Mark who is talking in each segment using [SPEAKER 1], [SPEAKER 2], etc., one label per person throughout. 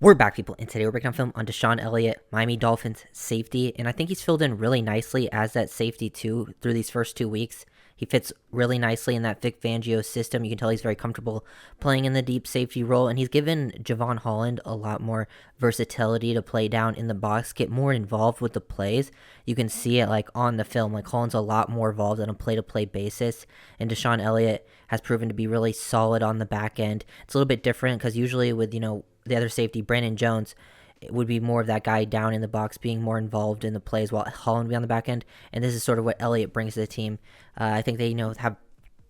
[SPEAKER 1] We're back, people, and today we're breaking down film on DeShon Elliott, Miami Dolphins safety, and I think he's filled in really nicely as that safety too through these first 2 weeks. He fits really nicely in that Vic Fangio system. You can tell he's very comfortable playing in the deep safety role, and he's given Javon Holland a lot more versatility to play down in the box, get more involved with the plays. You can see it like on the film, like Holland's a lot more involved on a play-to-play basis, and DeShon Elliott has proven to be really solid on the back end. It's a little bit different because usually with, the other safety, Brandon Jones, it would be more of that guy down in the box being more involved in the plays while Holland would be on the back end. And this is sort of what Elliott brings to the team. I think they, have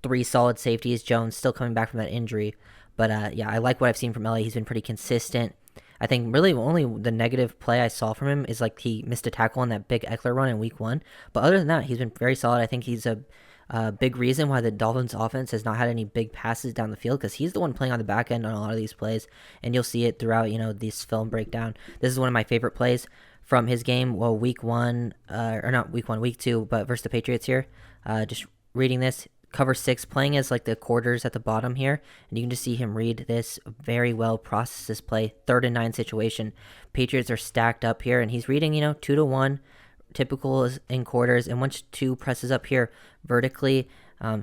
[SPEAKER 1] three solid safeties. Jones still coming back from that injury. But yeah, I like what I've seen from Elliott. He's been pretty consistent. I think really only the negative play I saw from him is like he missed a tackle on that big Eckler run in week 1. But other than that, he's been very solid. I think he's a big reason why the Dolphins offense has not had any big passes down the field because he's the one playing on the back end on a lot of these plays, and you'll see it throughout, this film breakdown. This is one of my favorite plays from his game. Well, week 1, or not week 1, week 2, but versus the Patriots here. Just reading this, cover 6, playing as like the quarters at the bottom here, and you can just see him read this very well, process this play, 3rd and 9 situation. Patriots are stacked up here, and he's reading, 2-1, typical in quarters, and once 2 presses up here vertically,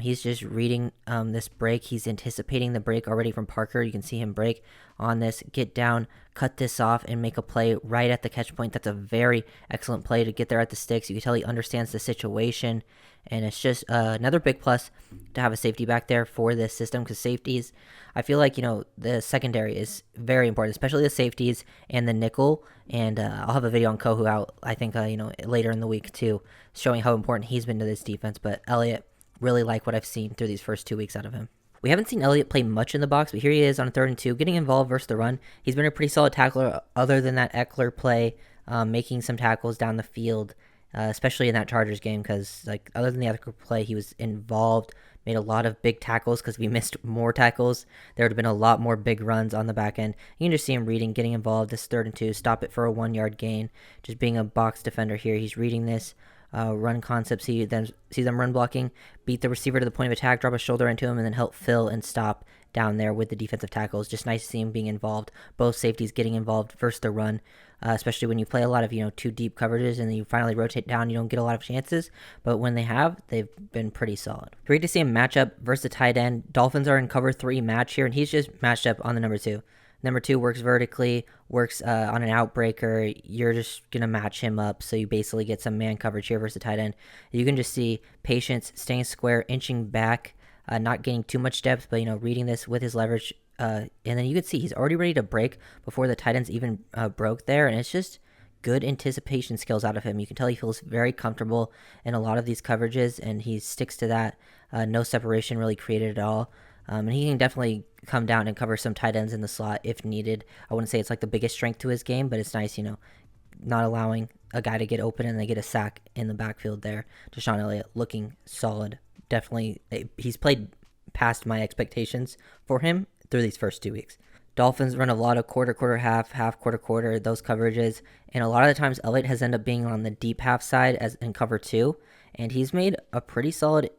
[SPEAKER 1] he's just reading this break. He's anticipating the break already from Parker. You can see him break on this, get down, cut this off, and make a play right at the catch point. That's a very excellent play to get there at the sticks. You can tell he understands the situation, and it's just another big plus to have a safety back there for this system because safeties, I feel like, the secondary is very important, especially the safeties and the nickel. And I'll have a video on Kohu out, I think, later in the week too, showing how important he's been to this defense. But Elliott, really like what I've seen through these first 2 weeks out of him. We haven't seen Elliott play much in the box, but here he is on 3rd and 2, getting involved versus the run. He's been a pretty solid tackler other than that Eckler play, making some tackles down the field, especially in that Chargers game because, like, other than the Eckler play, he was involved, made a lot of big tackles because we missed more tackles. There would have been a lot more big runs on the back end. You can just see him reading, getting involved. This 3rd and 2, stop it for a 1-yard gain. Just being a box defender here. He's reading this. Run concepts, see them run blocking, beat the receiver to the point of attack, drop a shoulder into him, and then help fill and stop down there with the defensive tackles. Just nice to see him being involved. Both safeties getting involved versus the run, especially when you play a lot of 2 deep coverages and then you finally rotate down. You don't get a lot of chances, but when they have, they've been pretty solid. Great to see him match up versus the tight end. Dolphins are in cover 3 match here, and he's just matched up on the number 2. Number 2 works vertically, works on an outbreaker. You're just going to match him up, so you basically get some man coverage here versus the tight end. You can just see patience, staying square, inching back, not getting too much depth, but, reading this with his leverage. And then you can see he's already ready to break before the tight ends even broke there, and it's just good anticipation skills out of him. You can tell he feels very comfortable in a lot of these coverages, and he sticks to that. No separation really created at all. And he can definitely come down and cover some tight ends in the slot if needed. I wouldn't say it's like the biggest strength to his game, but it's nice, not allowing a guy to get open and they get a sack in the backfield there. DeShon Elliott looking solid. Definitely, he's played past my expectations for him through these first 2 weeks. Dolphins run a lot of quarter, half, quarter, those coverages. And a lot of the times, Elliott has ended up being on the deep half side as in cover 2. And he's made a pretty solid,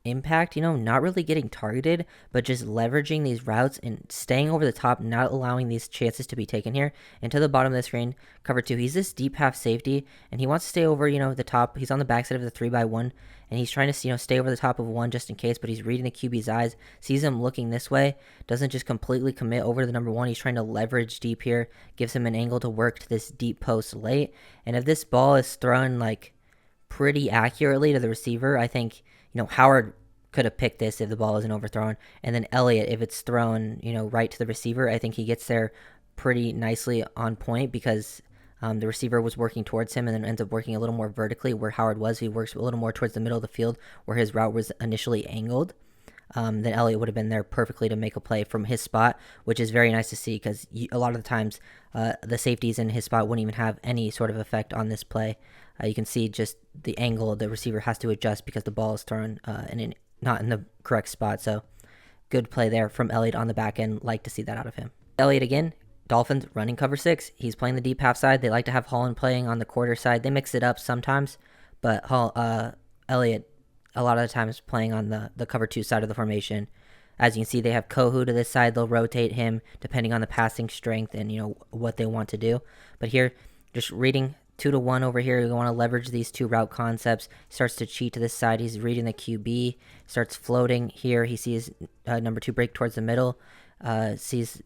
[SPEAKER 1] impact, not really getting targeted, but just leveraging these routes and staying over the top, not allowing these chances to be taken here. And to the bottom of the screen, cover 2, he's this deep half safety, and he wants to stay over, the top. He's on the backside of the 3x1, and he's trying to, stay over the top of 1 just in case, but he's reading the QB's eyes, sees him looking this way, doesn't just completely commit over to the number 1. He's trying to leverage deep here, gives him an angle to work to this deep post late. And if this ball is thrown, pretty accurately to the receiver, I think, Howard could have picked this if the ball isn't overthrown. And then Elliott, if it's thrown, right to the receiver, I think he gets there pretty nicely on point because the receiver was working towards him and then ends up working a little more vertically where Howard was. He works a little more towards the middle of the field where his route was initially angled. Then Elliott would have been there perfectly to make a play from his spot, which is very nice to see because a lot of the times the safeties in his spot wouldn't even have any sort of effect on this play. You can see just the angle the receiver has to adjust because the ball is thrown not in the correct spot. So good play there from Elliott on the back end. Like to see that out of him. Elliott again, Dolphins running cover 6. He's playing the deep half side. They like to have Holland playing on the quarter side. They mix it up sometimes, but Elliott a lot of the times playing on the cover 2 side of the formation. As you can see, they have Kohu to this side. They'll rotate him depending on the passing strength and, what they want to do. But here, just reading 2-1 over here. You want to leverage these two route concepts. He starts to cheat to this side. He's reading the QB. Starts floating here. He sees number 2 break towards the middle. Sees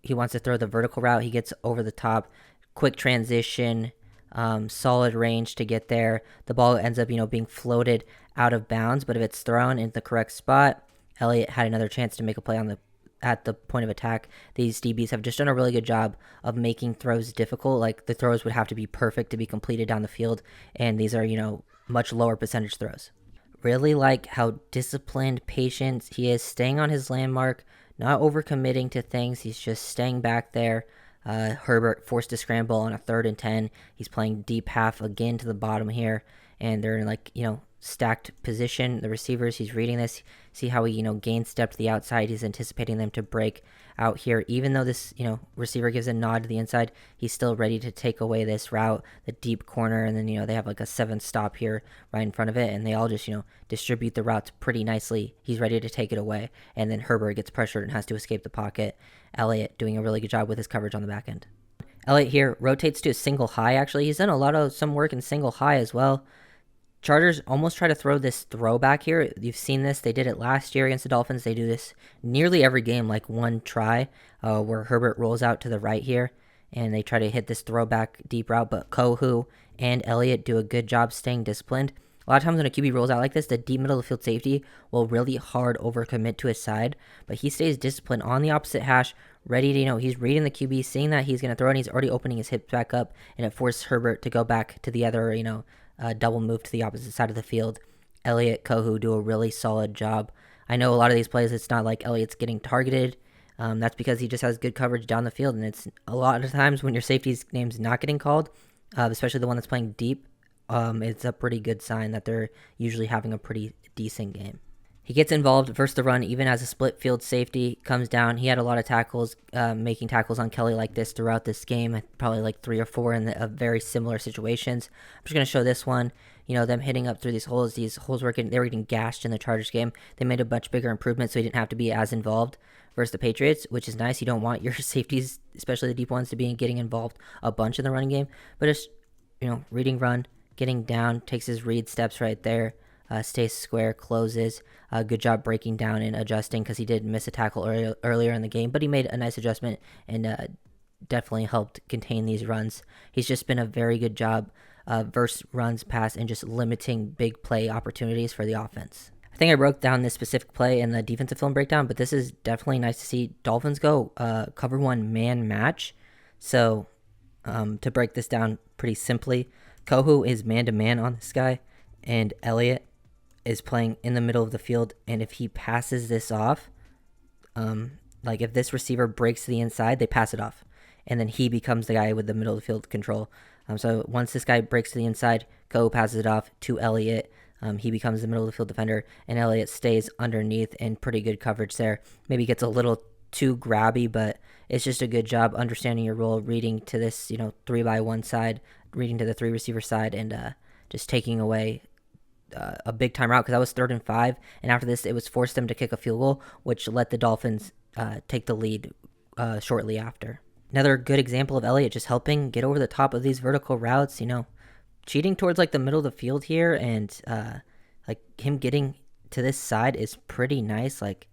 [SPEAKER 1] he wants to throw the vertical route. He gets over the top. Quick transition. Solid range to get there. The ball ends up, being floated out of bounds. But if it's thrown in the correct spot, Elliot had another chance to make a play at the point of attack. These DBs have just done a really good job of making throws difficult. Like, the throws would have to be perfect to be completed down the field, and these are, much lower percentage throws. Really like how disciplined, patient he is, staying on his landmark, not overcommitting to things. He's just staying back there. Herbert forced to scramble on a 3rd and 10. He's playing deep half again to the bottom here, and they're in stacked position. The receivers, he's reading this. See how he, gains step to the outside. He's anticipating them to break out here. Even though this, receiver gives a nod to the inside, he's still ready to take away this route, the deep corner, and then, they have like a 7 stop here right in front of it, and they all just, distribute the routes pretty nicely. He's ready to take it away, and then Herbert gets pressured and has to escape the pocket. Elliot doing a really good job with his coverage on the back end. Elliot here rotates to a single high, actually. He's done some work in single high as well. Chargers almost try to throw this throwback here. You've seen this. They did it last year against the Dolphins. They do this nearly every game, like one try, where Herbert rolls out to the right here, and they try to hit this throwback deep route. But Kohu and Elliot do a good job staying disciplined. A lot of times when a QB rolls out like this, the deep middle of the field safety will really hard overcommit to his side, but he stays disciplined on the opposite hash, ready to, he's reading the QB, seeing that he's going to throw, and he's already opening his hips back up, and it forces Herbert to go back to the other, double move to the opposite side of the field. Elliot, Kohu do a really solid job. I know a lot of these plays, it's not like Elliott's getting targeted. That's because he just has good coverage down the field, and it's a lot of times when your safety's name's not getting called, especially the one that's playing deep, it's a pretty good sign that they're usually having a pretty decent game. He gets involved versus the run, even as a split field safety comes down. He had a lot of tackles, making tackles on Kelly like this throughout this game, probably like 3 or 4 in very similar situations. I'm just going to show this one, them hitting up through these holes. These holes they were getting gashed in the Chargers game. They made a much bigger improvement, so he didn't have to be as involved versus the Patriots, which is nice. You don't want your safeties, especially the deep ones, to be getting involved a bunch in the running game. But just, reading run, getting down, takes his read steps right there. Stays square, closes. Good job breaking down and adjusting, because he did miss a tackle earlier in the game, but he made a nice adjustment and definitely helped contain these runs. He's just been a very good job versus runs, pass, and just limiting big play opportunities for the offense. I think I broke down this specific play in the defensive film breakdown, but this is definitely nice to see. Dolphins go cover 1 man match. So to break this down pretty simply, Kohu is man-to-man on this guy, and Elliot is playing in the middle of the field, and if he passes this off, like if this receiver breaks to the inside, they pass it off, and then he becomes the guy with the middle of the field control. So once this guy breaks to the inside, Kohu passes it off to Elliot. He becomes the middle of the field defender, and Elliot stays underneath, and pretty good coverage there. Maybe gets a little too grabby, but it's just a good job understanding your role, reading to this 3-by-1 side, reading to the 3 receiver side, and just taking away a big time route, because that was 3rd and 5, and after this it was forced them to kick a field goal, which let the Dolphins take the lead shortly after. Another good example of Elliot just helping get over the top of these vertical routes, cheating towards like the middle of the field here, and like him getting to this side is pretty nice. Like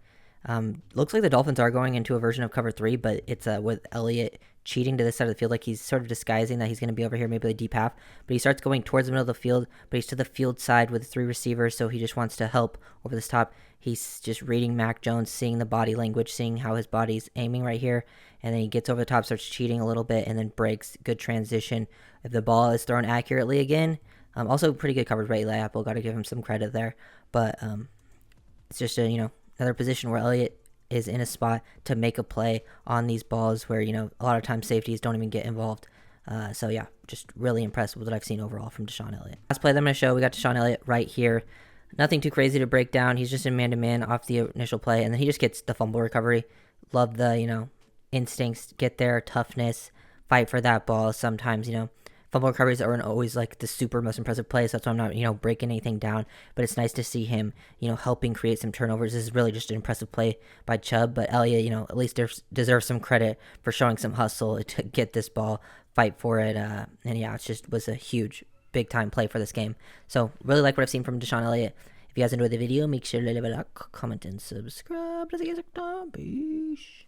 [SPEAKER 1] looks like the Dolphins are going into a version of cover 3, but it's with Elliot cheating to this side of the field, like he's sort of disguising that he's going to be over here, maybe the deep half, but he starts going towards the middle of the field, but he's to the field side with 3 receivers, so he just wants to help over this top. He's just reading Mac Jones, seeing the body language, seeing how his body's aiming right here, and then he gets over the top, starts cheating a little bit, and then breaks. Good transition. If the ball is thrown accurately again, also pretty good coverage by Eli Apple, got to give him some credit there, but it's just another position where Elliot is in a spot to make a play on these balls where, a lot of times safeties don't even get involved. So yeah, just really impressed with what I've seen overall from DeShon Elliott. Last play that I'm going to show, we got DeShon Elliott right here. Nothing too crazy to break down. He's just in man-to-man off the initial play, and then he just gets the fumble recovery. Love the, instincts, get there, toughness, fight for that ball. Sometimes, fumble recoveries aren't always like the super most impressive plays. So that's why I'm not, breaking anything down. But it's nice to see him, helping create some turnovers. This is really just an impressive play by Chubb. But Elliot, at least deserves some credit for showing some hustle to get this ball, fight for it. And yeah, it just was a huge, big time play for this game. So really like what I've seen from DeShon Elliott. If you guys enjoyed the video, make sure to leave a like, comment, and subscribe. Peace.